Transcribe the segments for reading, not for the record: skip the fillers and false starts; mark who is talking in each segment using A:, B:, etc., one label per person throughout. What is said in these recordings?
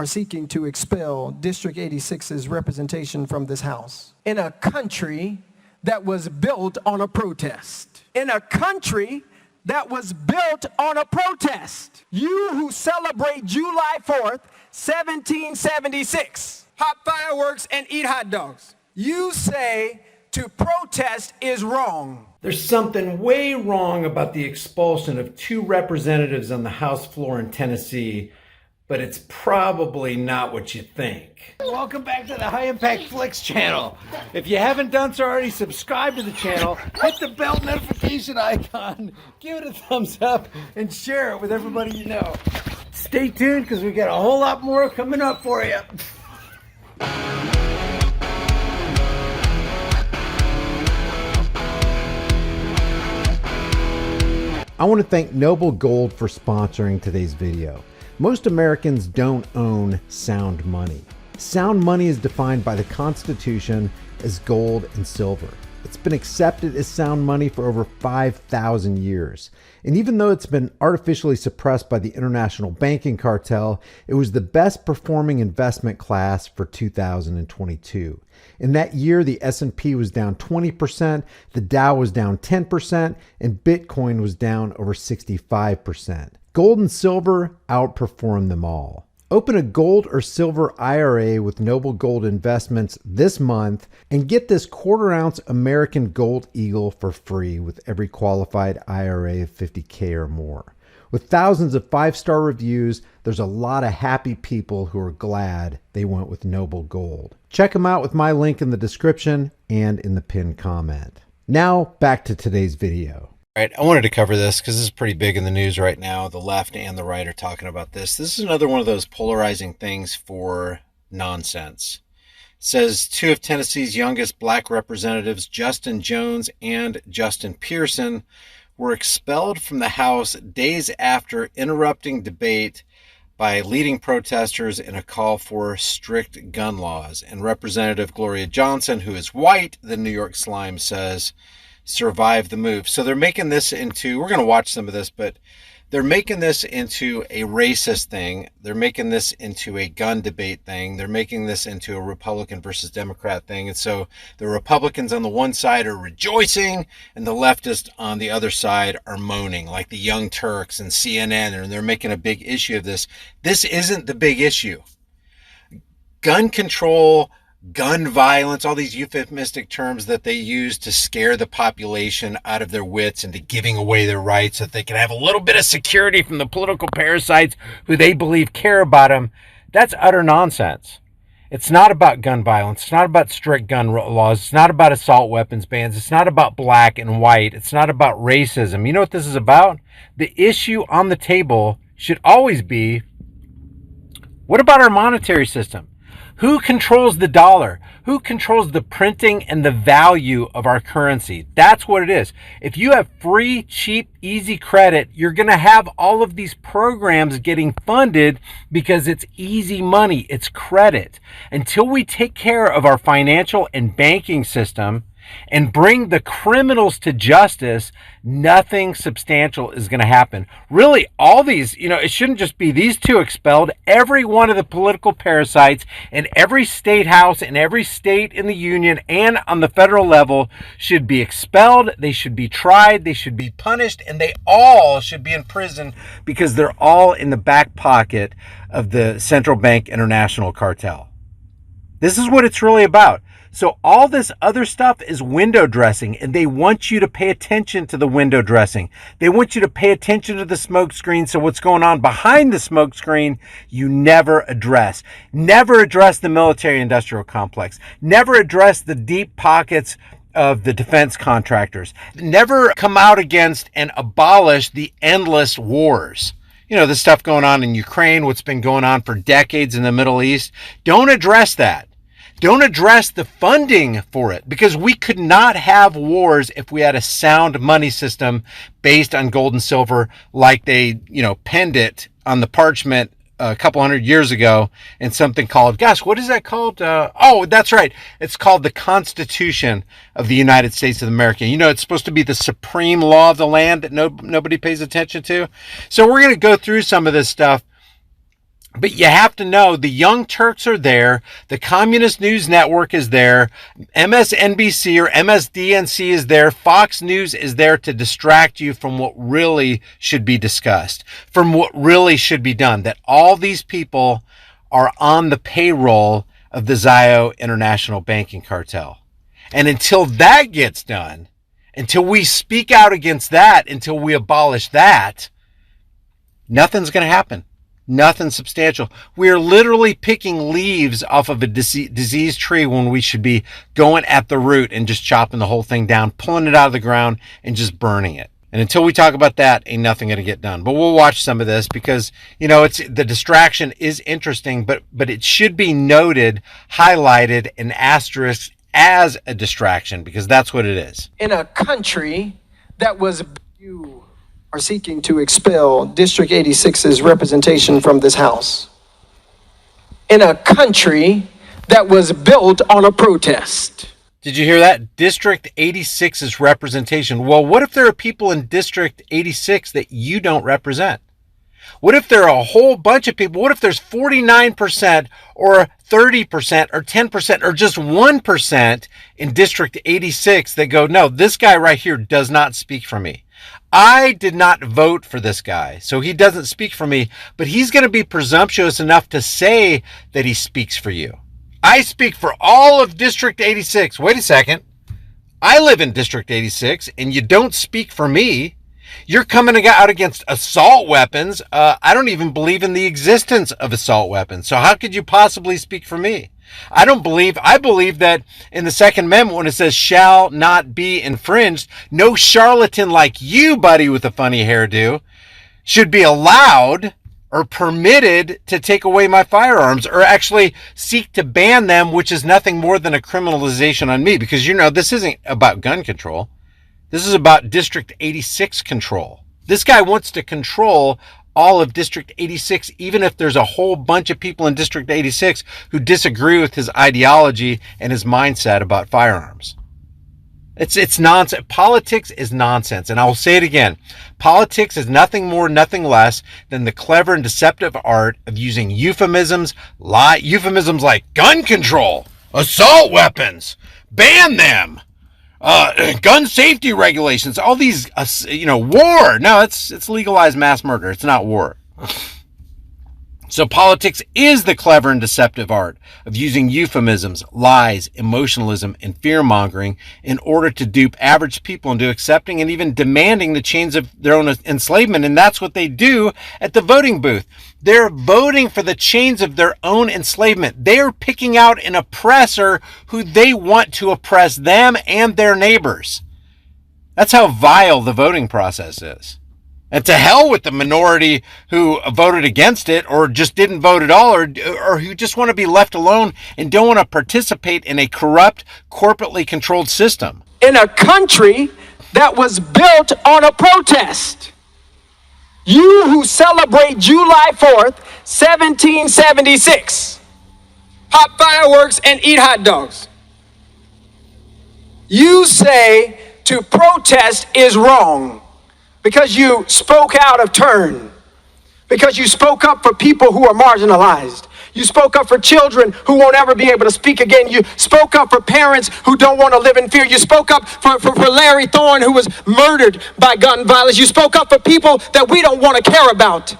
A: are seeking to expel District 86's representation from this House in a country that was built on a protest. In a country that was built on a protest. You who celebrate July 4th, 1776, pop fireworks and eat hot dogs. You say to protest is wrong.
B: There's something way wrong about the expulsion of 2 representatives on the House floor in Tennessee, but it's probably not what you think. Welcome back to the High Impact Flicks channel. If you haven't done so already, subscribe to the channel, hit the bell notification icon, give it a thumbs up, and share it with everybody you know. Stay tuned because we got a whole lot more coming up for you.
C: I want to thank Noble Gold for sponsoring today's video. Most Americans don't own sound money. Sound money is defined by the Constitution as gold and silver. It's been accepted as sound money for over 5,000 years. And even though it's been artificially suppressed by the international banking cartel, it was the best performing investment class for 2022. In that year, the S&P was down 20%, the Dow was down 10%, and Bitcoin was down over 65%. Gold and silver outperformed them all. Open a gold or silver IRA with Noble Gold Investments this month and get this quarter-ounce American Gold Eagle for free with every qualified IRA of $50K or more. With thousands of 5-star reviews, there's a lot of happy people who are glad they went with Noble Gold. Check them out with my link in the description and in the pinned comment. Now, back to today's video.
D: All right, I wanted to cover this because this is pretty big in the news right now. The left and the right are talking about this. This is another one of those polarizing things for nonsense. It says 2 of Tennessee's youngest black representatives, Justin Jones and Justin Pearson, were expelled from the House days after interrupting debate by leading protesters in a call for strict gun laws. And Representative Gloria Johnson, who is white, the New York Slime says, survive the move. So they're making this into, we're going to watch some of this, but they're making this into a racist thing. They're making this into a gun debate thing. They're making this into a Republican versus Democrat thing. And so the Republicans on the one side are rejoicing and the leftists on the other side are moaning, like the Young Turks and CNN, and they're making a big issue of this. This isn't the big issue. Gun control, gun violence, all these euphemistic terms that they use to scare the population out of their wits into giving away their rights so that they can have a little bit of security from the political parasites who they believe care about them. That's utter nonsense. It's not about gun violence. It's not about strict gun laws. It's not about assault weapons bans. It's not about black and white. It's not about racism. You know what this is about? The issue on the table should always be, what about our monetary system? Who controls the dollar? Who controls the printing and the value of our currency? That's what it is. If you have free, cheap, easy credit, you're going to have all of these programs getting funded because it's easy money. It's credit. Until we take care of our financial and banking system and bring the criminals to justice, nothing substantial is going to happen. Really, all these, it shouldn't just be these 2 expelled. Every one of the political parasites in every state house, in every state in the union, and on the federal level should be expelled. They should be tried. They should be punished. And they all should be in prison because they're all in the back pocket of the central bank international cartel. This is what it's really about. So all this other stuff is window dressing, and they want you to pay attention to the window dressing. They want you to pay attention to the smoke screen. So what's going on behind the smoke screen, you never address. Never address the military industrial complex. Never address the deep pockets of the defense contractors. Never come out against and abolish the endless wars. The stuff going on in Ukraine, what's been going on for decades in the Middle East. Don't address that. Don't address the funding for it, because we could not have wars if we had a sound money system based on gold and silver like they, penned it on the parchment a couple hundred years ago in something called, gosh, what is that called? Oh, that's right. It's called the Constitution of the United States of America. It's supposed to be the supreme law of the land that nobody pays attention to. So we're going to go through some of this stuff. But you have to know the Young Turks are there. The Communist News Network is there. MSNBC or MSDNC is there. Fox News is there to distract you from what really should be discussed, from what really should be done. That all these people are on the payroll of the Zio International Banking Cartel. And until that gets done, until we speak out against that, until we abolish that, nothing's going to happen. Nothing substantial. We are literally picking leaves off of a diseased tree when we should be going at the root and just chopping the whole thing down, pulling it out of the ground and just burning it. And until we talk about that, ain't nothing going to get done. But we'll watch some of this because, you know, it's the distraction is interesting, but it should be noted, highlighted, and asterisked as a distraction because that's what it is.
A: In a country that was, you are seeking to expel District 86's representation from this house. In a country that was built on a protest.
D: Did you hear that? District 86's representation. Well, what if there are people in District 86 that you don't represent? What if there are a whole bunch of people? What if there's 49% or 30% or 10% or just 1% in District 86 that go, no, this guy right here does not speak for me. I did not vote for this guy, so he doesn't speak for me, but he's going to be presumptuous enough to say that he speaks for you. I speak for all of District 86. Wait a second. I live in District 86, and you don't speak for me. You're coming out against assault weapons. I don't even believe in the existence of assault weapons, so how could you possibly speak for me? I believe that in the Second Amendment when it says shall not be infringed, no charlatan like you, buddy, with a funny hairdo, should be allowed or permitted to take away my firearms or actually seek to ban them, which is nothing more than a criminalization on me because, you know, this isn't about gun control. This is about District 86 control. This guy wants to control all of District 86, even if there's a whole bunch of people in District 86 who disagree with his ideology and his mindset about firearms. It's nonsense. Politics is nonsense. And I'll say it again. Politics is nothing more, nothing less than the clever and deceptive art of using euphemisms like gun control, assault weapons, ban them, gun safety regulations, all these, war. No, it's legalized mass murder. It's not war. So politics is the clever and deceptive art of using euphemisms, lies, emotionalism, and fear-mongering in order to dupe average people into accepting and even demanding the chains of their own enslavement. And that's what they do at the voting booth. They're voting for the chains of their own enslavement. They're picking out an oppressor who they want to oppress them and their neighbors. That's how vile the voting process is. And to hell with the minority who voted against it or just didn't vote at all or who just want to be left alone and don't want to participate in a corrupt, corporately controlled system.
A: In a country that was built on a protest. You who celebrate July 4th, 1776, pop fireworks and eat hot dogs. You say to protest is wrong. Because you spoke out of turn. Because you spoke up for people who are marginalized. You spoke up for children who won't ever be able to speak again. You spoke up for parents who don't want to live in fear. You spoke up for Larry Thorne, who was murdered by gun violence. You spoke up for people that we don't want to care about.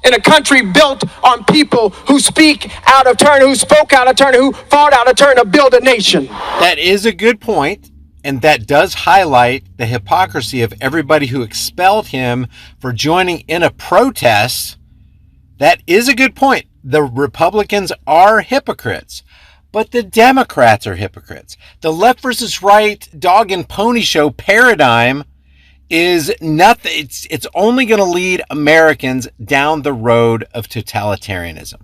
A: In a country built on people who speak out of turn, who spoke out of turn, who fought out of turn to build a nation.
D: That is a good point. And that does highlight the hypocrisy of everybody who expelled him for joining in a protest. That is a good point. The Republicans are hypocrites, but the Democrats are hypocrites. The left versus right dog and pony show paradigm is nothing. It's only going to lead Americans down the road of totalitarianism.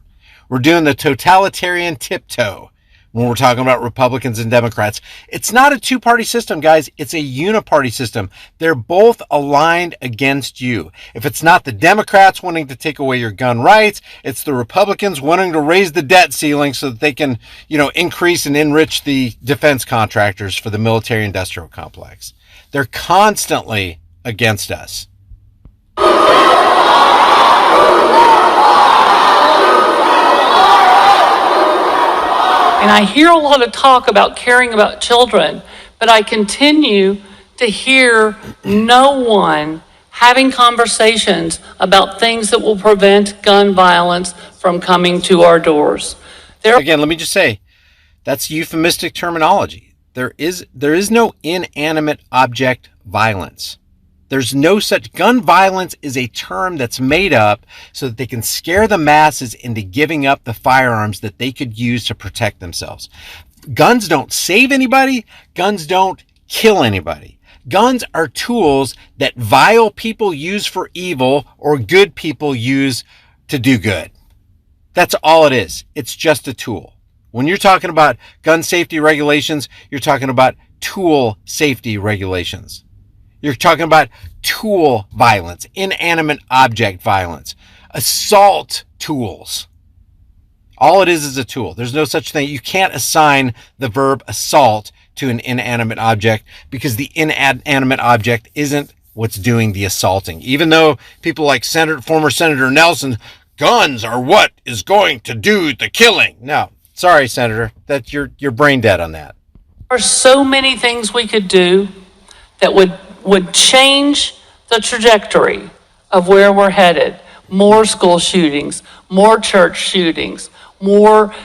D: We're doing the totalitarian tiptoe when we're talking about Republicans and Democrats. It's not a two-party system, guys. It's a uniparty system. They're both aligned against you. If it's not the Democrats wanting to take away your gun rights, it's the Republicans wanting to raise the debt ceiling so that they can, increase and enrich the defense contractors for the military-industrial complex. They're constantly against us.
E: And I hear a lot of talk about caring about children, but I continue to hear no one having conversations about things that will prevent gun violence from coming to our doors.
D: Again, let me just say, that's euphemistic terminology. There is no inanimate object violence. There's no such. Gun violence is a term that's made up so that they can scare the masses into giving up the firearms that they could use to protect themselves. Guns don't save anybody. Guns don't kill anybody. Guns are tools that vile people use for evil or good people use to do good. That's all it is. It's just a tool. When you're talking about gun safety regulations, you're talking about tool safety regulations. You're talking about tool violence, inanimate object violence, assault tools. All it is a tool. There's no such thing. You can't assign the verb assault to an inanimate object because the inanimate object isn't what's doing the assaulting. Even though people like former Senator Nelson, guns are what is going to do the killing. No, sorry, Senator, that you're brain dead on that.
E: There are so many things we could do that would change the trajectory of where we're headed. More school shootings, more church shootings, more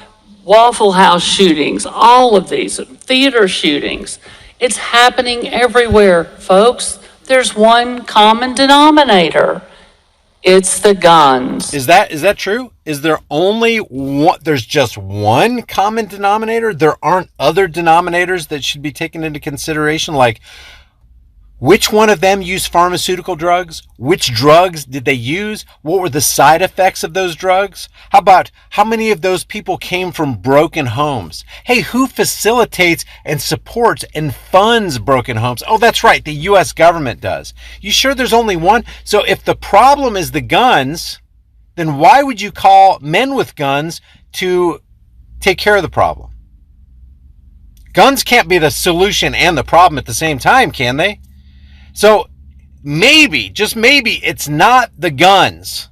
E: Waffle House shootings, all of these, theater shootings. It's happening everywhere, folks. There's one common denominator. It's the guns.
D: Is that true? Is there only one? There's just one common denominator? There aren't other denominators that should be taken into consideration? Like, which one of them used pharmaceutical drugs? Which drugs did they use? What were the side effects of those drugs? How about how many of those people came from broken homes? Hey, who facilitates and supports and funds broken homes? Oh, that's right. The U.S. government does. You sure there's only one? So if the problem is the guns, then why would you call men with guns to take care of the problem? Guns can't be the solution and the problem at the same time, can they? So maybe, just maybe, it's not the guns.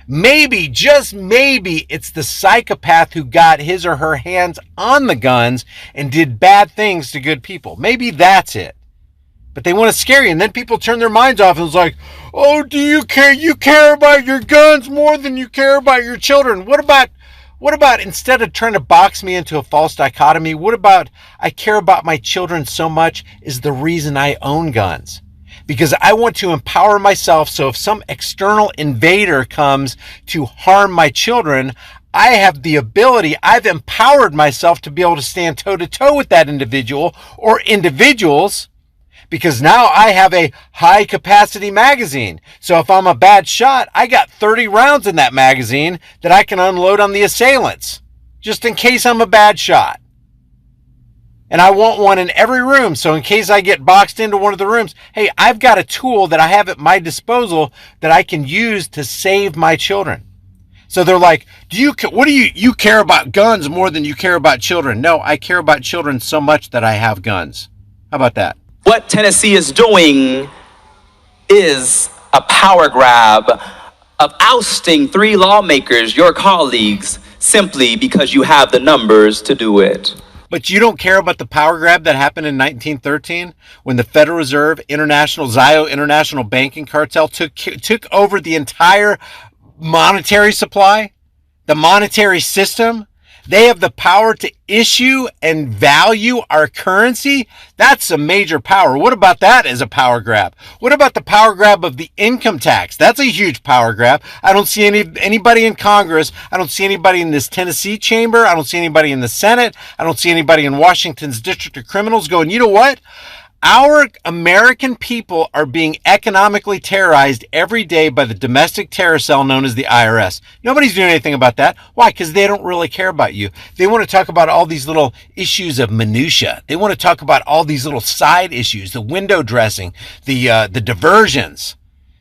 D: Maybe, just maybe, it's the psychopath who got his or her hands on the guns and did bad things to good people. Maybe that's it. But they want to scare you, and then people turn their minds off and it's like, oh, do you care? You care about your guns more than you care about your children. What about instead of trying to box me into a false dichotomy, what about I care about my children so much is the reason I own guns? Because I want to empower myself so if some external invader comes to harm my children, I have the ability, I've empowered myself to be able to stand toe-to-toe with that individual or individuals, because now I have a high capacity magazine. So if I'm a bad shot, I got 30 rounds in that magazine that I can unload on the assailants, just in case I'm a bad shot. And I want one in every room. So in case I get boxed into one of the rooms, hey, I've got a tool that I have at my disposal that I can use to save my children. So they're like, you care about guns more than you care about children? No, I care about children so much that I have guns. How about that?
F: What Tennessee is doing is a power grab of ousting 3 lawmakers, your colleagues, simply because you have the numbers to do it.
D: But you don't care about the power grab that happened in 1913 when the Federal Reserve, International Banking Cartel took over the entire monetary supply, the monetary system. They have the power to issue and value our currency. That's a major power. What about that as a power grab? What about the power grab of the income tax? That's a huge power grab. I don't see anybody in Congress. I don't see anybody in this Tennessee chamber. I don't see anybody in the Senate. I don't see anybody in Washington's District of Criminals going, you know what? Our American people are being economically terrorized every day by the domestic terror cell known as the IRS. Nobody's doing anything about that. Why? Because they don't really care about you. They want to talk about all these little issues of minutia. They want to talk about all these little side issues, the window dressing, the diversions.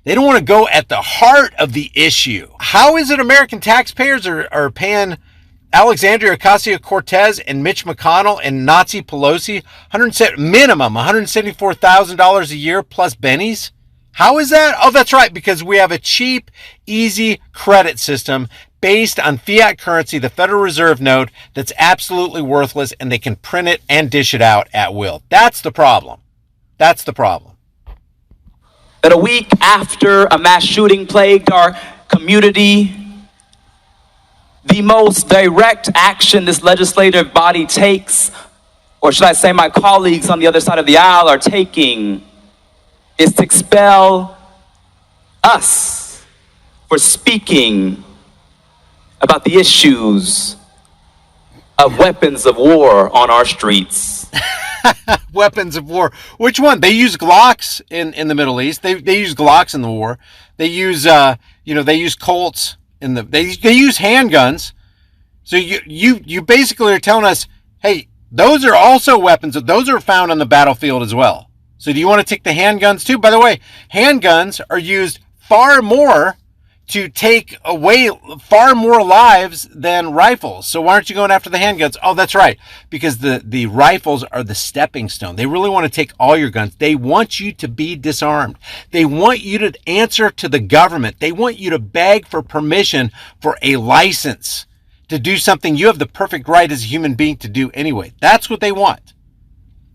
D: They don't want to go at the heart of the issue. How is it American taxpayers are paying Alexandria Ocasio-Cortez and Mitch McConnell and Nazi Pelosi minimum $174,000 a year plus bennies? How is that? Oh, that's right, because we have a cheap, easy credit system based on fiat currency, the Federal Reserve note, that's absolutely worthless, and they can print it and dish it out at will. That's the problem. That's the problem.
F: That a week after a mass shooting plagued our community, the most direct action this legislative body takes, or should I say my colleagues on the other side of the aisle are taking, is to expel us for speaking about the issues of weapons of war on our streets.
D: Weapons of war. Which one? They use Glocks in the Middle East. They use Glocks in the war. They use they use Colts in the they use handguns. So you basically are telling us, hey, those are also weapons. Those are found on the battlefield as well. So do you want to take the handguns too? By the way, handguns are used far more to take away far more lives than rifles. So why aren't you going after the handguns? Oh, that's right. Because the rifles are the stepping stone. They really want to take all your guns. They want you to be disarmed. They want you to answer to the government. They want you to beg for permission for a license to do something you have the perfect right as a human being to do anyway. That's what they want.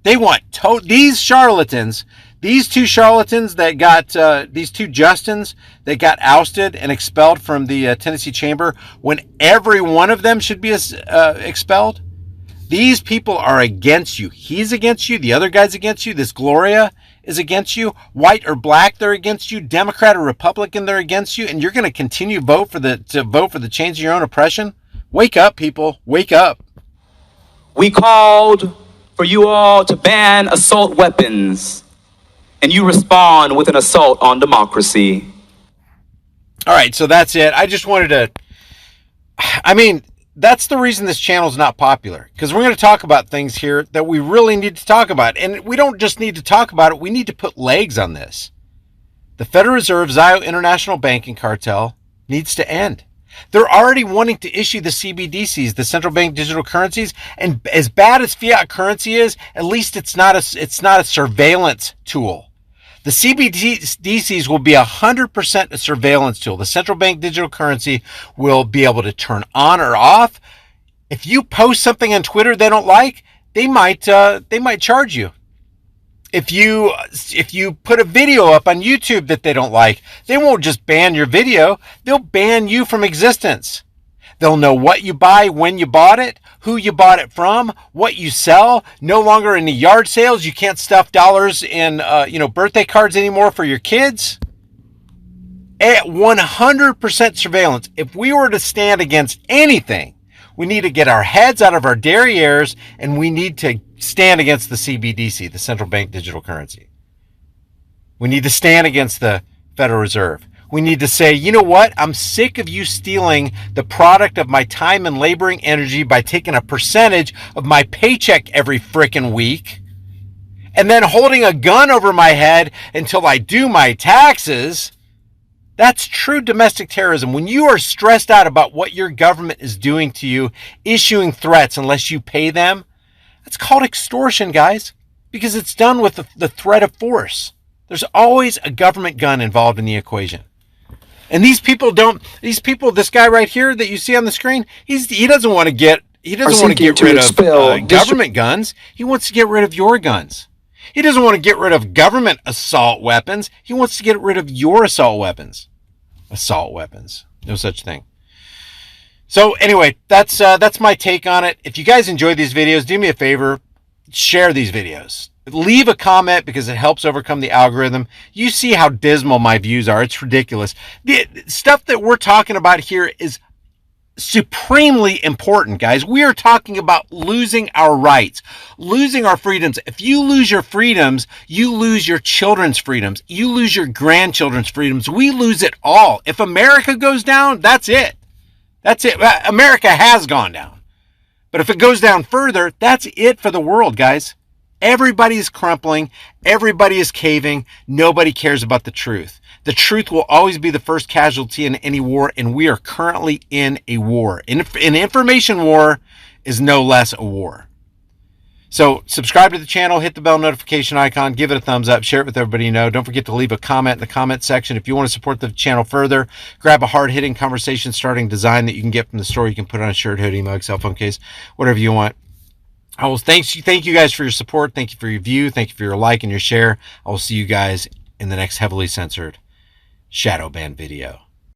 D: They want these charlatans, these two charlatans that got, these two Justins that got ousted and expelled from the Tennessee chamber when every one of them should be expelled. These people are against you. He's against you. The other guy's against you. This Gloria is against you. White or black, they're against you. Democrat or Republican, they're against you. And you're going to continue to vote for the change of your own oppression? Wake up, people. Wake up.
F: We called for you all to ban assault weapons, and you respond with an assault on democracy.
D: All right, so that's it. I just wanted to, that's the reason this channel is not popular, because we're going to talk about things here that we really need to talk about. And we don't just need to talk about it, we need to put legs on this. The Federal Reserve Zio International Banking Cartel needs to end. They're already wanting to issue the CBDCs, the central bank digital currencies, and as bad as fiat currency is, at least it's not a surveillance tool. The CBDCs will be 100% a surveillance tool. The central bank digital currency will be able to turn on or off. If you post something on Twitter they don't like, they might charge you. If you put a video up on YouTube that they don't like, they won't just ban your video, they'll ban you from existence. They'll know what you buy, when you bought it, who you bought it from, what you sell. No longer any yard sales. You can't stuff dollars in birthday cards anymore for your kids. At 100% surveillance. If we were to stand against anything, we need to get our heads out of our derrieres, and we need to stand against the CBDC, the central bank digital currency. We need to stand against the Federal Reserve. We need to say, you know what? I'm sick of you stealing the product of my time and laboring energy by taking a percentage of my paycheck every frickin' week and then holding a gun over my head until I do my taxes. That's true domestic terrorism. When you are stressed out about what your government is doing to you, issuing threats unless you pay them, that's called extortion, guys, because it's done with the threat of force. There's always a government gun involved in the equation. And this guy right here that you see on the screen, he doesn't want to get rid of government guns. He wants to get rid of your guns. He doesn't want to get rid of government assault weapons. He wants to get rid of your assault weapons. Assault weapons. No such thing. So anyway, that's my take on it. If you guys enjoy these videos, do me a favor, share these videos. Leave a comment because it helps overcome the algorithm. You see how dismal my views are. It's ridiculous. The stuff that we're talking about here is supremely important, guys. We are talking about losing our rights, losing our freedoms. If you lose your freedoms, you lose your children's freedoms. You lose your grandchildren's freedoms. We lose it all. If America goes down, that's it. That's it. America has gone down. But if it goes down further, that's it for the world, guys. Everybody is crumpling. Everybody is caving. Nobody cares about the truth. The truth will always be the first casualty in any war, and we are currently in a war. An information war is no less a war. So subscribe to the channel, hit the bell notification icon, give it a thumbs up, share it with everybody you know. Don't forget to leave a comment in the comment section. If you want to support the channel further, grab a hard-hitting conversation starting design that you can get from the store. You can put on a shirt, hoodie, mug, cell phone case, whatever you want. I will thank you guys for your support. Thank you for your view. Thank you for your like and your share. I will see you guys in the next heavily censored shadow ban video.